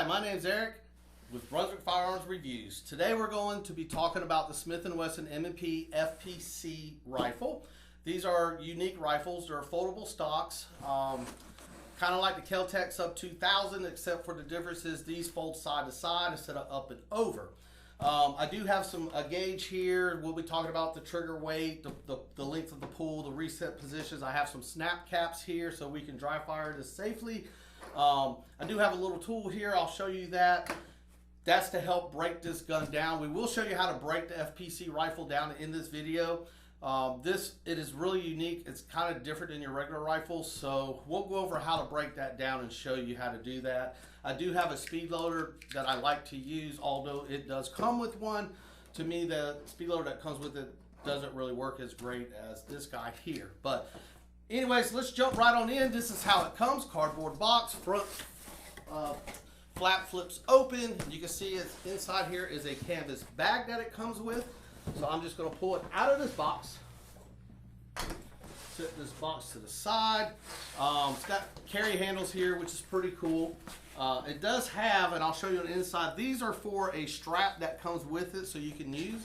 Hi, my name is Eric with Brunswick Firearms Reviews. Today we're going to be talking about the Smith Wesson M&P FPC rifle. These are unique rifles. They're foldable stocks, kind of like the Kel-Tec Sub 2000, except for the difference is these fold side to side instead of up and over. I do have a gauge here. We'll be talking about the trigger weight, the length of the pull, the reset positions. I have some snap caps here so we can dry fire this safely. I do have a little tool here. I'll show you that. That's to help break this gun down. We will show you how to break the FPC rifle down in this video. It is really unique. It's kind of different than your regular rifles, so we'll go over how to break that down and show you how to do that. I do have a speed loader that I like to use, although it does come with one. To me, the speed loader that comes with it doesn't really work as great as this guy here. But anyways, let's jump right on in. This is how it comes. Cardboard box, front flap flips open. You can see it's inside here is a canvas bag that it comes with. So I'm just going to pull it out of this box. Set this box to the side. It's got carry handles here, which is pretty cool. It does have, and I'll show you on the inside, these are for a strap that comes with it so you can use.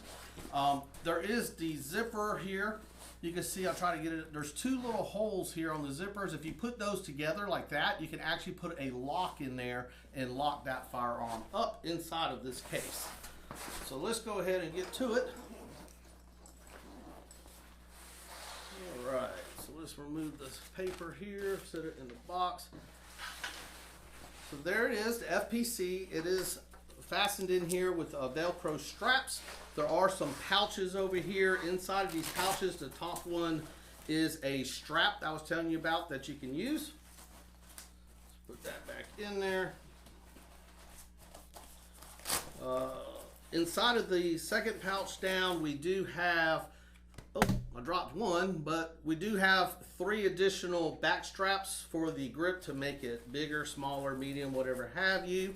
There is the zipper here. You can see, I'll try to get it, there's two little holes here on the zippers. If you put those together like that, you can actually put a lock in there and lock that firearm up inside of this case. So let's go ahead and get to it. All right, so let's remove this paper here, set it in the box. So there it is, the FPC. It is fastened in here with Velcro straps. There are some pouches over here. Inside of these pouches, the top one is a strap that I was telling you about that you can use. Let's put that back in there. Inside of the second pouch down, we do have, oh, I dropped one, but we do have 3 additional back straps for the grip to make it bigger, smaller, medium, whatever have you.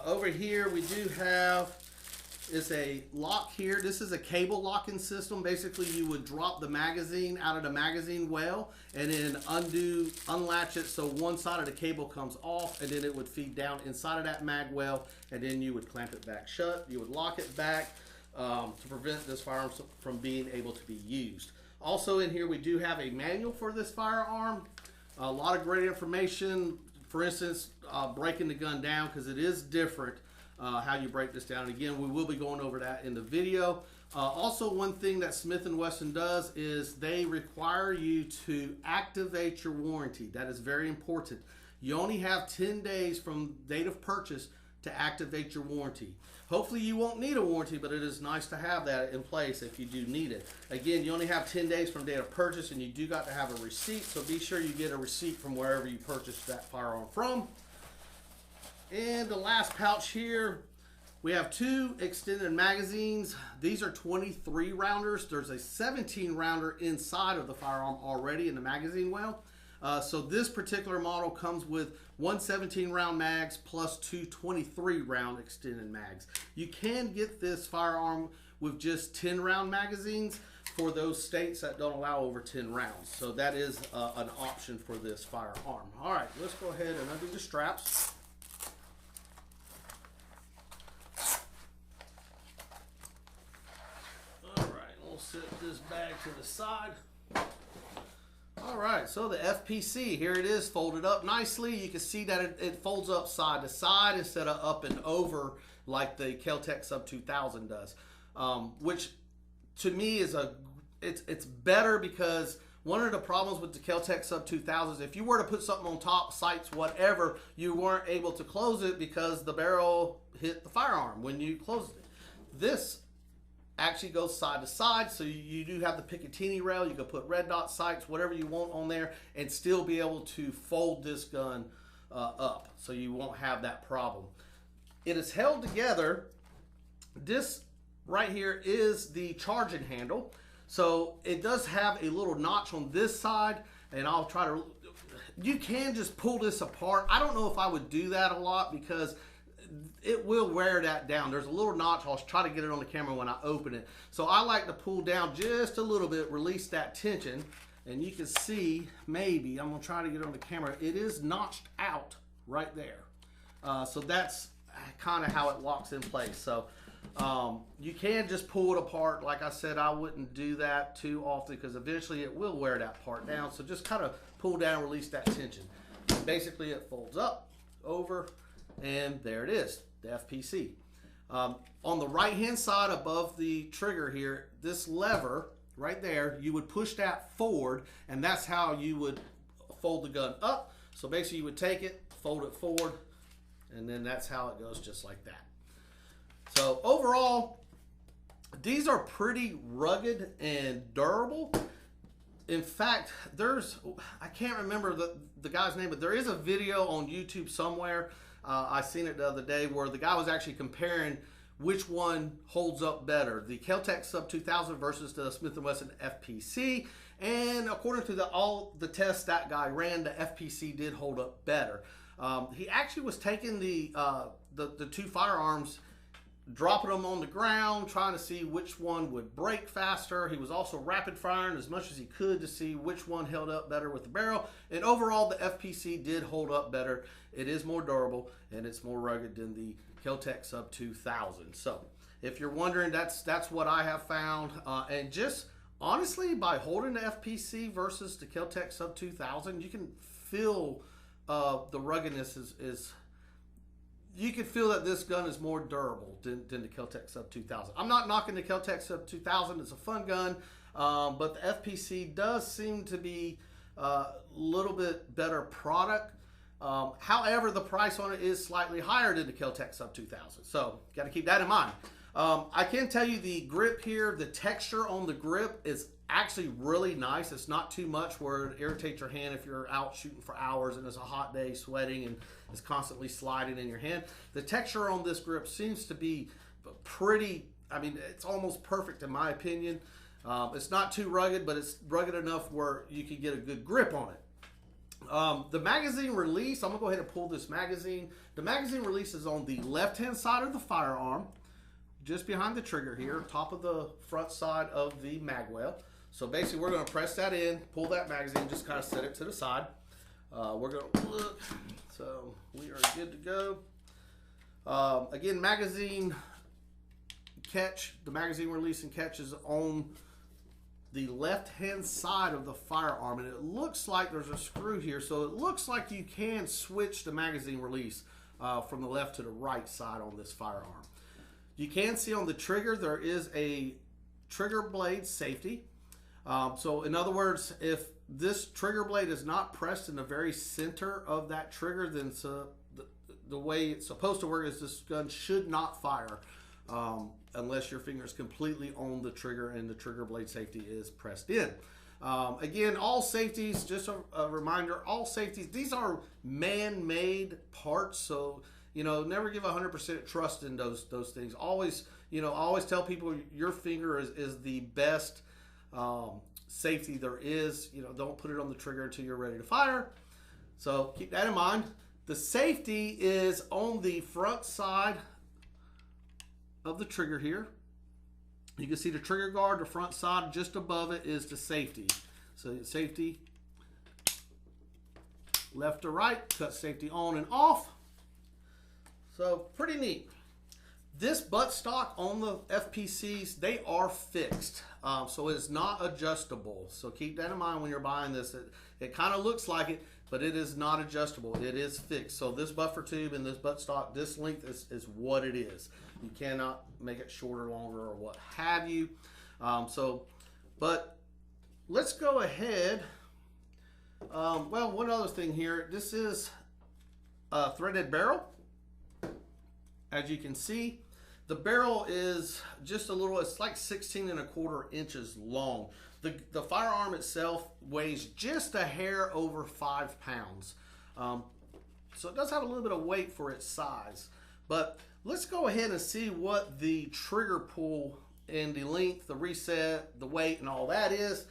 Over here, we do have is a lock here. This is a cable locking system. Basically, you would drop the magazine out of the magazine well and then unlatch it so one side of the cable comes off, and then it would feed down inside of that mag well, and then you would clamp it back shut. You would lock it back to prevent this firearm from being able to be used. Also in here, we do have a manual for this firearm. A lot of great information. For instance, breaking the gun down, because it is different how you break this down. And again, we will be going over that in the video. Also, one thing that Smith & Wesson does is they require you to activate your warranty. That is very important. You only have 10 days from date of purchase to activate your warranty. Hopefully you won't need a warranty, but it is nice to have that in place if you do need it. Again, you only have 10 days from date of purchase, and you do got to have a receipt, so be sure you get a receipt from wherever you purchased that firearm from. And the last pouch here, we have 2 extended magazines. These are 23 rounders. There's a 17 rounder inside of the firearm already in the magazine well. So this particular model comes with 1 17 round mags plus 2 23 round extended mags. You can get this firearm with just 10 round magazines for those states that don't allow over 10 rounds. So that is an option for this firearm. All right, let's go ahead and undo the straps. All right, we'll set this bag to the side. All right, so the FPC, here it is folded up nicely. You can see that it folds up side to side instead of up and over like the Kel-Tec Sub 2000 does, which to me is it's better, because one of the problems with the Kel-Tec Sub 2000 is if you were to put something on top, sights, whatever, you weren't able to close it because the barrel hit the firearm when you closed it. This actually goes side to side, so you do have the Picatinny rail. You can put red dot sights, whatever you want on there, and still be able to fold this gun up, so you won't have that problem. It is held together. This right here is the charging handle. So it does have a little notch on this side, and I'll try to, you can just pull this apart. I don't know if I would do that a lot because it will wear that down. There's a little notch. I'll try to get it on the camera when I open it. So I like to pull down just a little bit, release that tension, and you can see, maybe, I'm gonna try to get it on the camera, it is notched out right there. So that's kind of how it locks in place. So you can just pull it apart. Like I said, I wouldn't do that too often because eventually it will wear that part down. So just kind of pull down, release that tension. And basically it folds up, over, and there it is, the FPC. On the right hand side above the trigger here, this lever right there, you would push that forward, and that's how you would fold the gun up. So basically you would take it, fold it forward, and then that's how it goes, just like that. So overall, these are pretty rugged and durable. In fact, I can't remember the guy's name, but there is a video on YouTube somewhere. I seen it the other day where the guy was actually comparing which one holds up better, the Kel-Tec Sub 2000 versus the Smith Wesson FPC. And according to all the tests that guy ran, the FPC did hold up better. He actually was taking the two firearms, dropping them on the ground, trying to see which one would break faster. He was also rapid firing as much as he could to see which one held up better with the barrel. And overall, the FPC did hold up better. It is more durable and it's more rugged than the Kel-Tec Sub 2000. So if you're wondering, that's what I have found. And just honestly, by holding the FPC versus the Kel-Tec Sub 2000, you can feel the ruggedness is you can feel that this gun is more durable than the Kel-Tec Sub 2000. I'm not knocking the Kel-Tec Sub 2000. It's a fun gun, but the FPC does seem to be a little bit better product. However, the price on it is slightly higher than the Kel-Tec Sub 2000. So got to keep that in mind. I can tell you the grip here, the texture on the grip is actually really nice. It's not too much where it irritates your hand if you're out shooting for hours and it's a hot day, sweating, and it's constantly sliding in your hand. The texture on this grip seems to be pretty, I mean, it's almost perfect in my opinion. It's not too rugged, but it's rugged enough where you can get a good grip on it. The magazine release, I'm gonna go ahead and pull this magazine. The magazine release is on the left-hand side of the firearm, just behind the trigger here, top of the front side of the mag well. So basically we're gonna press that in, pull that magazine, just kind of set it to the side. We're gonna look, so we are good to go. Again, magazine catch, the magazine release and catch is on the left-hand side of the firearm, and it looks like there's a screw here, so it looks like you can switch the magazine release from the left to the right side on this firearm. You can see on the trigger there is a trigger blade safety. So in other words, if this trigger blade is not pressed in the very center of that trigger, then the way it's supposed to work is this gun should not fire unless your finger is completely on the trigger and the trigger blade safety is pressed in. Again, all safeties, just a reminder, all safeties, these are man-made parts, so you know, never give 100% trust in those things. Always, you know, I always tell people your finger is the best safety there is. You know, don't put it on the trigger until you're ready to fire. So keep that in mind. The safety is on the front side of the trigger here. You can see the trigger guard, the front side, just above it is the safety. So safety, left to right, cut safety on and off. So pretty neat. This buttstock on the FPCs, they are fixed. So it's not adjustable. So keep that in mind when you're buying this. It kind of looks like it, but it is not adjustable. It is fixed. So this buffer tube and this buttstock, this length is what it is. You cannot make it shorter, longer, or what have you. But let's go ahead. Well, one other thing here. This is a threaded barrel. As you can see, the barrel is just a little, it's like 16¼ inches long. The firearm itself weighs just a hair over 5 pounds. So it does have a little bit of weight for its size. But let's go ahead and see what the trigger pull and the length, the reset, the weight, and all that is.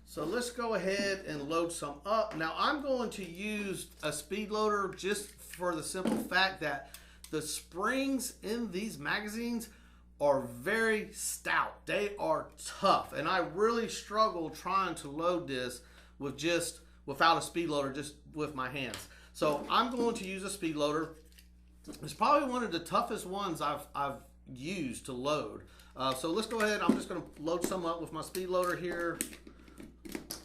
So let's go ahead and load some up. Now I'm going to use a speed loader just for the simple fact that the springs in these magazines are very stout. They are tough, and I really struggle trying to load this with without a speed loader, just with my hands. So I'm going to use a speed loader. It's probably one of the toughest ones I've used to load. So let's go ahead. I'm just going to load some up with my speed loader here.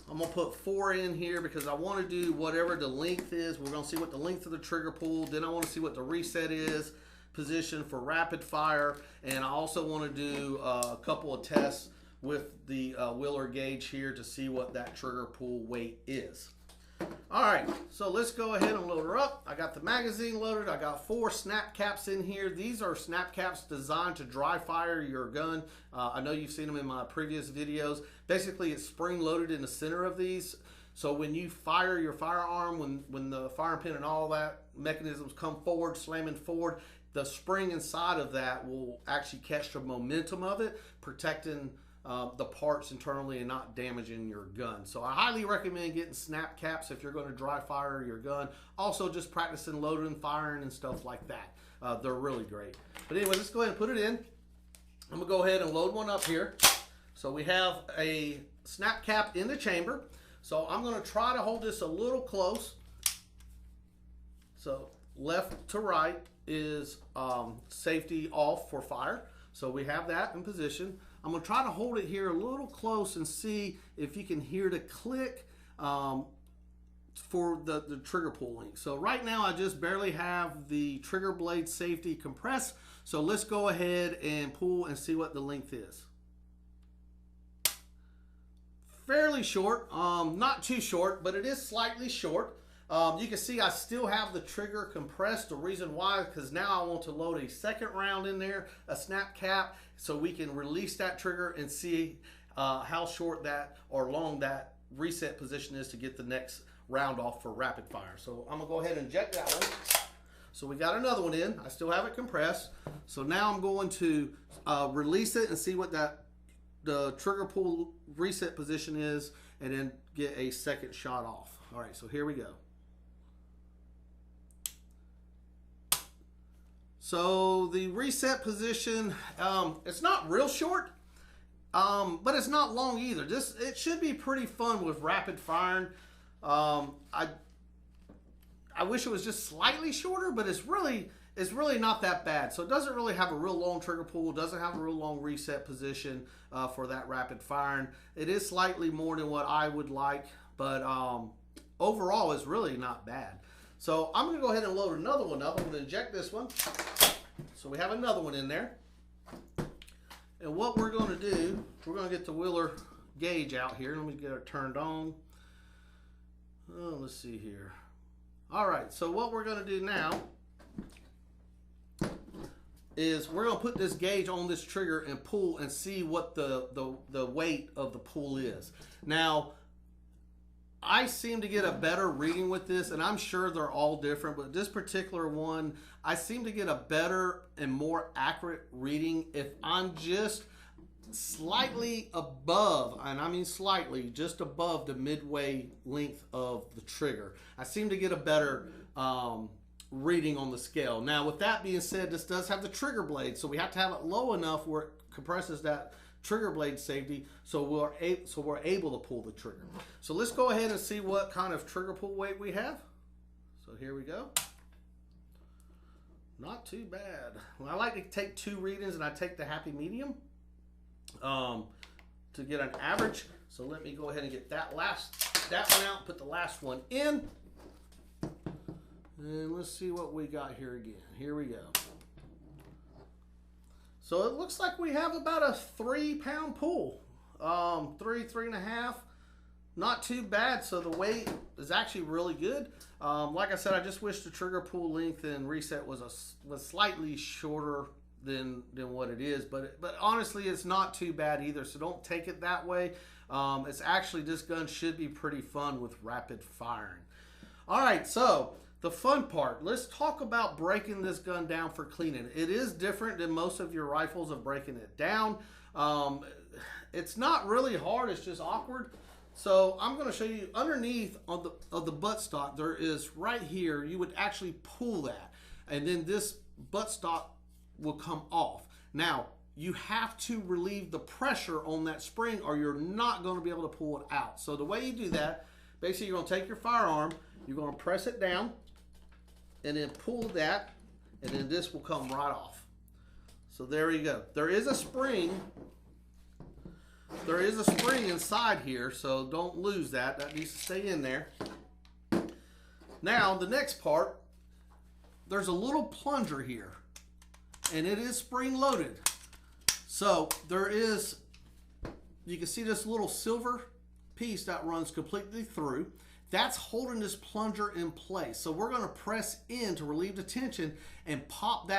I'm going to put 4 in here because I want to do whatever the length is. We're going to see what the length of the trigger pull. Then I want to see what the reset is, position for rapid fire. And I also want to do a couple of tests with the Wheeler gauge here to see what that trigger pull weight is. All right, so let's go ahead and load her up. I got the magazine loaded. I got 4 snap caps in here. These are snap caps designed to dry fire your gun. I know you've seen them in my previous videos. Basically, it's spring loaded in the center of these. So when you fire your firearm, when the firing pin and all that mechanisms come forward, slamming forward, the spring inside of that will actually catch the momentum of it, protecting the parts internally and not damaging your gun. So I highly recommend getting snap caps if you're going to dry fire your gun. Also just practicing loading and firing and stuff like that. They're really great. But anyway, let's go ahead and put it in. I'm going to go ahead and load one up here. So we have a snap cap in the chamber. So I'm going to try to hold this a little close. So left to right is safety off for fire. So we have that in position. I'm going to try to hold it here a little close and see if you can hear the click for the trigger pull link. So right now I just barely have the trigger blade safety compressed. So let's go ahead and pull and see what the length is. Fairly short, not too short, but it is slightly short. You can see I still have the trigger compressed. The reason why, because now I want to load a second round in there, a snap cap, so we can release that trigger and see how short that or long that reset position is to get the next round off for rapid fire. So I'm gonna go ahead and inject that one. So we got another one in. I still have it compressed. So now I'm going to release it and see what the trigger pull reset position is, and then get a second shot off. All right, so here we go. So the reset position, it's not real short, but it's not long either. It should be pretty fun with rapid firing. I wish it was just slightly shorter, but it's really not that bad. So it doesn't really have a real long trigger pull, doesn't have a real long reset position for that rapid firing. It is slightly more than what I would like, but overall it's really not bad. So I'm going to go ahead and load another one up. I'm going to inject this one. So we have another one in there. And what we're going to do, we're going to get the Wheeler gauge out here. Let me get it turned on. Oh, let's see here. All right, so what we're going to do now is we're going to put this gauge on this trigger and pull and see what the weight of the pull is. Now, I seem to get a better reading with this, and I'm sure they're all different, but this particular one, I seem to get a better and more accurate reading if I'm just slightly above, and I mean slightly, just above the midway length of the trigger. I seem to get a better reading on the scale. Now, with that being said, this does have the trigger blade, so we have to have it low enough where it compresses that trigger blade safety, so we're able to pull the trigger. So let's go ahead and see what kind of trigger pull weight we have. So here we go. Not too bad. Well, I like to take 2 readings, and I take the happy medium to get an average. So let me go ahead and get that one out, put the last one in, and let's see what we got here again. Here we go. So it looks like we have about a 3-pound pull, 3.5. Not too bad. So the weight is actually really good. Like I said, I just wish the trigger pull length and reset was slightly shorter than what it is. But honestly, it's not too bad either. So don't take it that way. It's actually, this gun should be pretty fun with rapid firing. All right, so the fun part, let's talk about breaking this gun down for cleaning. It is different than most of your rifles of breaking it down. It's not really hard, it's just awkward. So I'm going to show you underneath of the buttstock, there is right here, you would actually pull that, and then this buttstock will come off. Now, you have to relieve the pressure on that spring or you're not going to be able to pull it out. So the way you do that, basically you're going to take your firearm, you're going to press it down, and then pull that, and then this will come right off. So there you go. There is a spring. There is a spring inside here, so don't lose that. That needs to stay in there. Now, the next part, there's a little plunger here, and it is spring loaded. So there is, you can see this little silver piece that runs completely through. That's holding this plunger in place. So we're gonna press in to relieve the tension and pop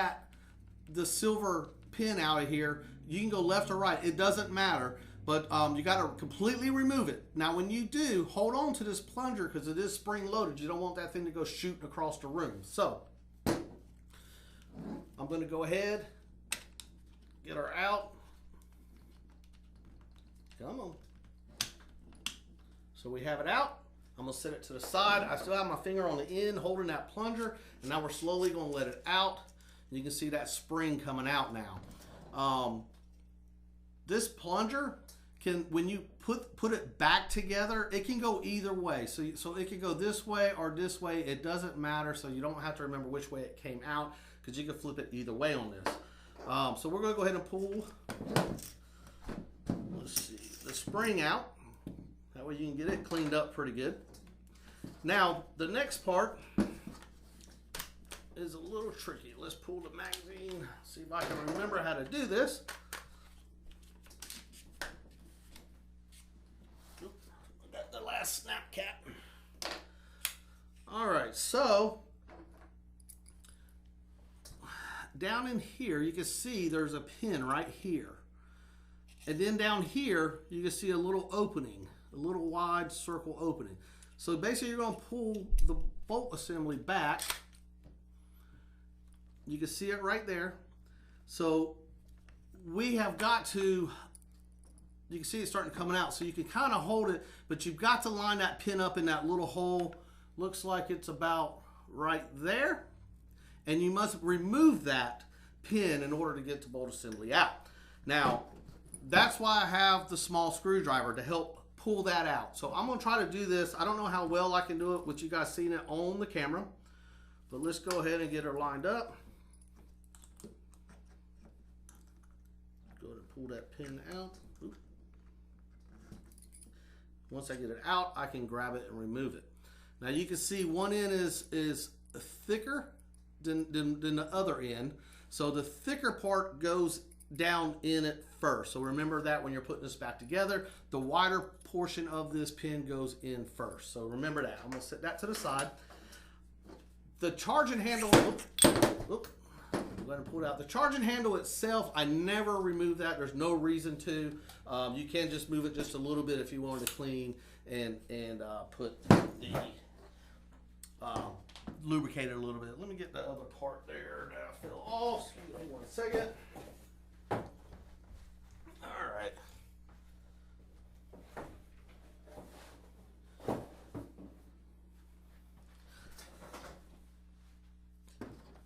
the silver pin out of here. You can go left or right, it doesn't matter. But you got to completely remove it. Now, when you do, hold on to this plunger because it is spring loaded. You don't want that thing to go shooting across the room. So, I'm going to go ahead, get her out. Come on. So we have it out. I'm going to set it to the side. I still have my finger on the end holding that plunger. And now we're slowly going to let it out. You can see that spring coming out now. This plunger can, when you put it back together, it can go either way. So it can go this way or this way. It doesn't matter. So you don't have to remember which way it came out because you can flip it either way on this. So we're going to go ahead and pull, let's see, the spring out. That way you can get it cleaned up pretty good. Now, the next part is a little tricky. Let's pull the magazine, see if I can remember how to do this. The last snap cap. All right, so down in here you can see there's a pin right here, and then down here you can see a little opening, a little wide circle opening. So basically you're going to pull the bolt assembly back. You can see it right there. So we have got to, you can see it starting coming out, so you can kind of hold it, but you've got to line that pin up in that little hole. Looks like it's about right there, and you must remove that pin in order to get the bolt assembly out. Now, that's why I have the small screwdriver to help pull that out. So I'm going to try to do this. I don't know how well I can do it with you guys seeing it on the camera, but let's go ahead and get her lined up. Go ahead and pull that pin out. Oops. Once I get it out, I can grab it and remove it. Now you can see one end is thicker than the other end. So the thicker part goes down in it first. So remember that when you're putting this back together, the wider portion of this pin goes in first. So remember that. I'm going to set that to the side. The charging handle, go ahead and pull it out. The charging handle itself, I never remove that. There's no reason to. You can just move it just a little bit if you wanted to clean and put the lubricate it a little bit. Let me get the other part there that I fell off. Excuse me 1 second. All right.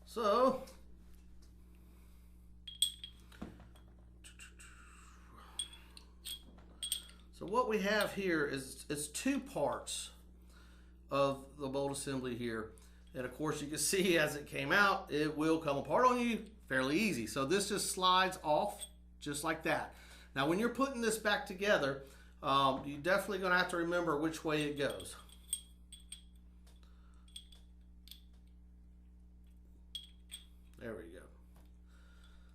So what we have here is two parts of the bolt assembly here. And of course you can see as it came out, it will come apart on you fairly easy. So this just slides off just like that. Now when you're putting this back together, you're definitely going to have to remember which way it goes. There we go.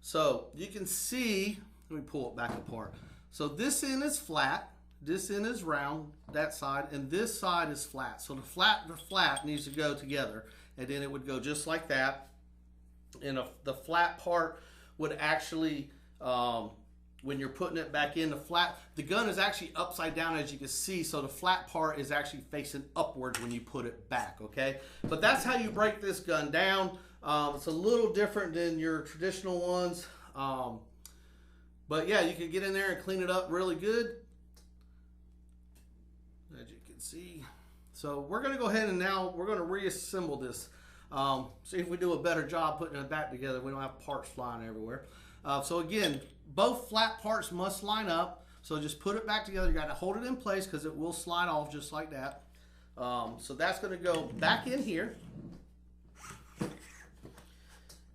So you can see, let me pull it back apart. So this end is flat, this end is round, that side, and this side is flat. So the flat needs to go together, and then it would go just like that. And the flat part would actually, when you're putting it back in, the gun is actually upside down, as you can see, so the flat part is actually facing upwards when you put it back, okay? But that's how you break this gun down. It's a little different than your traditional ones. But yeah, you can get in there and clean it up really good, as you can see. So we're going to go ahead and now we're going to reassemble this. See if we do a better job putting it back together. We don't have parts flying everywhere. So again, both flat parts must line up. So just put it back together. You got to hold it in place because it will slide off just like that. So that's going to go back in here.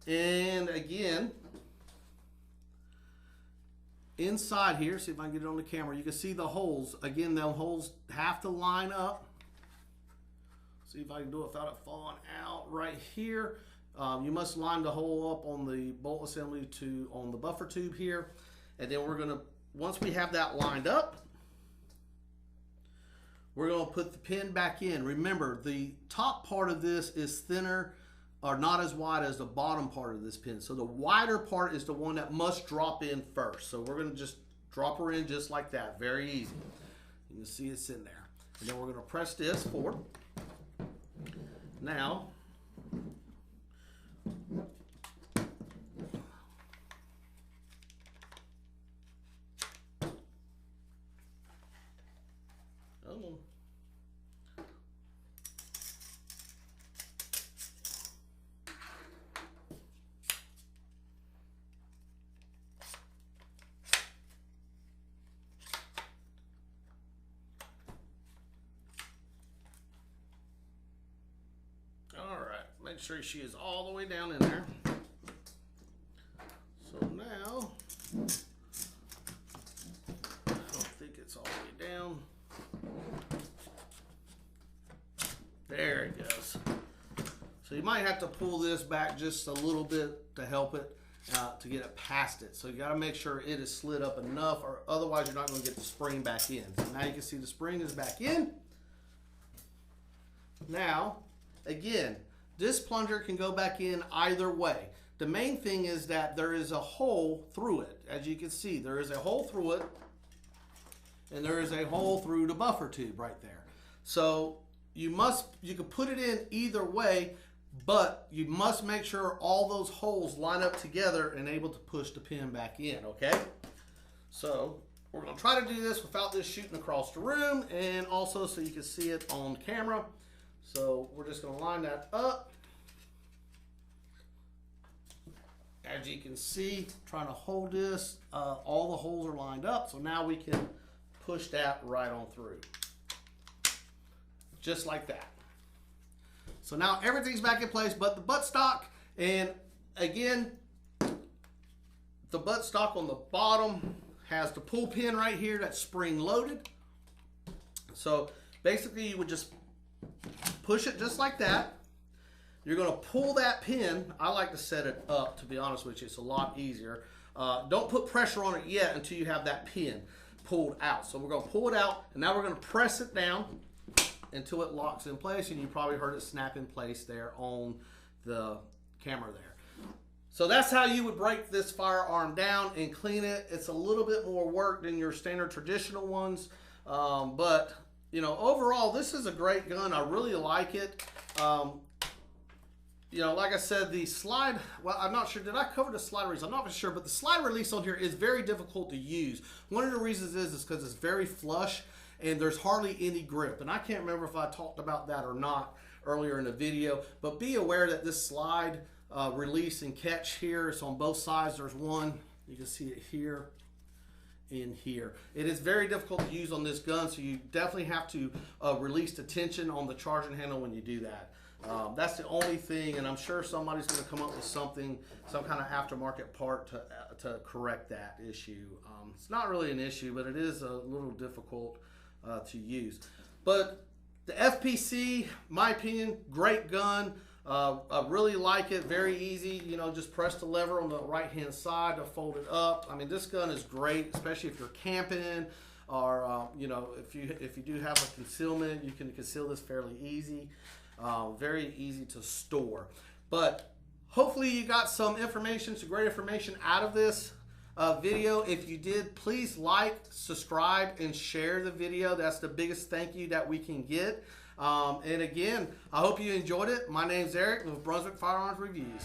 And again, inside here, see if I can get it on the camera, you can see the holes. Again, the holes have to line up. See if I can do it without it falling out right here. You must line the hole up on the bolt assembly on the buffer tube here. And then we're gonna, once we have that lined up, we're gonna put the pin back in. Remember, the top part of this is thinner or not as wide as the bottom part of this pin. So the wider part is the one that must drop in first. So we're gonna just drop her in just like that, very easy. You can see it's in there. And then we're gonna press this forward. Now, make sure she is all the way down in there. So now, I don't think it's all the way down. There it goes. So you might have to pull this back just a little bit to help it, to get it past it. So you got to make sure it is slid up enough, or otherwise you're not going to get the spring back in. So now you can see the spring is back in. Now, again, this plunger can go back in either way. The main thing is that there is a hole through it. As you can see, there is a hole through it, and there is a hole through the buffer tube right there. So you can put it in either way, but you must make sure all those holes line up together and able to push the pin back in, okay? So we're gonna try to do this without this shooting across the room, and also so you can see it on camera. So we're just gonna line that up. As you can see, trying to hold this, all the holes are lined up. So now we can push that right on through. Just like that. So now everything's back in place but the buttstock. And again, the buttstock on the bottom has the pull pin right here that's spring loaded. So basically you would just push it just like that. You're going to pull that pin. I like to set it up, to be honest with you. It's a lot easier. Don't put pressure on it yet until you have that pin pulled out. So we're going to pull it out, and now we're going to press it down until it locks in place, and you probably heard it snap in place there on the camera there. So that's how you would break this firearm down and clean it. It's a little bit more work than your standard traditional ones, but you know, overall, this is a great gun. I really like it. You know, like I said, the slide, well, I'm not sure, did I cover the slide release? I'm not sure, but the slide release on here is very difficult to use. One of the reasons is because it's very flush and there's hardly any grip. And I can't remember if I talked about that or not earlier in the video, but be aware that this slide release and catch here, it's on both sides. There's one, you can see it here, in here. It is very difficult to use on this gun, so you definitely have to release the tension on the charging handle when you do that. That's the only thing, and I'm sure somebody's going to come up with something, some kind of aftermarket part to correct that issue. It's not really an issue, but it is a little difficult to use. But the FPC, my opinion, great gun. I really like it. Very easy. You know, just press the lever on the right hand side to fold it up. I mean, this gun is great, especially if you're camping, or you know, if you do have a concealment, you can conceal this fairly easy. Very easy to store. But hopefully you got some information, some great information out of this video. If you did, please like, subscribe, and share the video. That's the biggest thank you that we can get. And again, I hope you enjoyed it. My name's Eric with Brunswick Firearms Reviews.